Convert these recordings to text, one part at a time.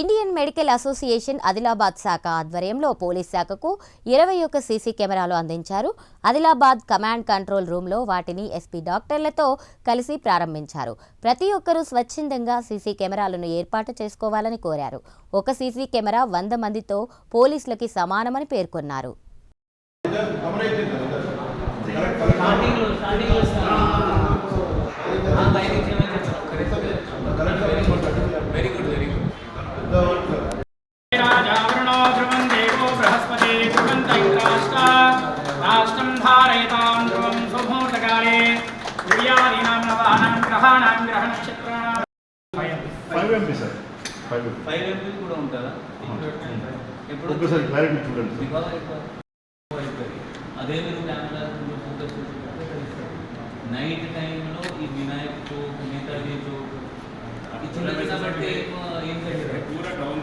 Indian medical association Adilabad శాఖ ఆధ్వర్యంలో police శాఖకు 21 సీసీ కెమెరాలు అందించారు. ఆదిలాబాద్ కమాండ్ కంట్రోల్ రూమ్లో వాటిని ఎస్పీ డాక్టర్లతో కలిసి ప్రారంభించారు. ప్రతి ఒక్కరూ స్వచ్ఛందంగా సీసీ కెమెరాలను ఏర్పాటు చేసుకోవాలని కోరారు. ఒక సీసీ కెమెరా 100 మందితో పోలీసులకి సమానమని పేర్కొన్నారు. అదే మీరు కెమెరా ఫోకస్ నైట్ టైంలో ఈ వినాయక్ చౌక్ నేతాజీ చౌక్ ఇచ్చినది కాబట్టి ఏం చేయాలి పూరా టౌన్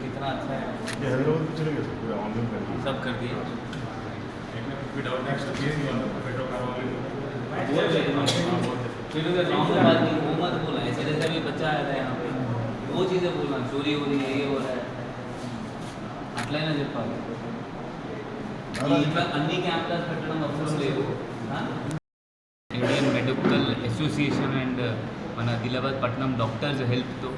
कितना अच्छा है ये हैदराबाद में चलेगा पूरा ऑनलाइन कर दिया सब कर दिया विदाउट नेक्स्ट चीज पेट्रोल फिर उधर नॉर्मल बात नहीं वो मत बोला ऐसे जैसे अभी बच्चा आया था यहाँ पे वो चीज़ें बोलना चोरी हो रही है ये हो रहा है అట్లైనా చెప్పాలి ఇట్లా అన్ని కెమెరాస్ పెట్టడం అవసరం లేదు. ఇండియన్ మెడికల్ అసోసియేషన్ అండ్ మన ఆదిలాబాద్ పట్టణం డాక్టర్స్ హెల్ప్తో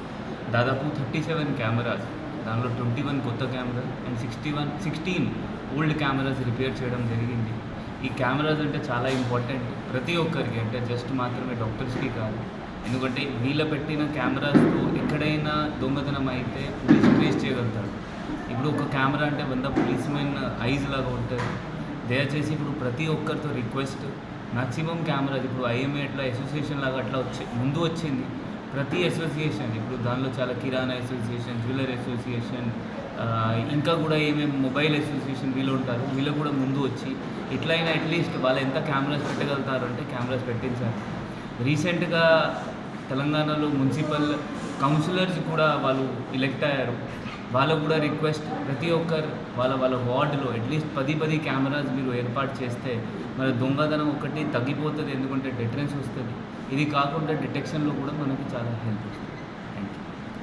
దాదాపు 37 కెమెరాస్, దానిలో 21 కొత్త camera and 16 old cameras repair చేయడం జరిగింది. ఈ కెమెరాస్ అంటే చాలా ఇంపార్టెంట్ ప్రతి ఒక్కరికి, అంటే జస్ట్ మాత్రమే డాక్టర్స్కి కాదు. ఎందుకంటే వీళ్ళ పెట్టిన కెమెరాస్తో ఎక్కడైనా దొంగతనం అయితే పోలీస్ ట్రేస్ చేయగలుగుతారు. ఇప్పుడు ఒక కెమెరా అంటే 100 పోలీస్మెన్ ఐజ్ లాగా ఉంటుంది. దయచేసి ఇప్పుడు ప్రతి ఒక్కరితో రిక్వెస్ట్, మ్యాక్సిమం కెమెరాస్ ఇప్పుడు ఐఎంఏ అట్లా అసోసియేషన్ లాగా అట్లా ముందు వచ్చింది. ప్రతి అసోసియేషన్ ఇప్పుడు దానిలో చాలా కిరాణా అసోసియేషన్, జ్యువెలరీ అసోసియేషన్, ఇంకా కూడా ఏమేమి మొబైల్ అసోసియేషన్ వీళ్ళు ఉంటారు, వీళ్ళు కూడా ముందు వచ్చి ఇట్లయినా అట్లీస్ట్ వాళ్ళు ఎంత కెమెరాస్ పెట్టగలుగుతారు అంటే కెమెరాస్ పెట్టించారు. రీసెంట్గా తెలంగాణలో మున్సిపల్ కౌన్సిలర్స్ కూడా వాళ్ళు ఎలెక్ట్ అయ్యారు. వాళ్ళకు కూడా రిక్వెస్ట్, ప్రతి ఒక్కరు వాళ్ళ వార్డులో అట్లీస్ట్ 10 కెమెరాస్ మీరు ఏర్పాటు చేస్తే మన దొంగతనం ఒకటి తగ్గిపోతుంది. ఎందుకంటే డిటరెన్స్ వస్తుంది. ఇది కాకుండా డిటెక్షన్లో కూడా మనకి చాలా హెల్ప్ వస్తుంది.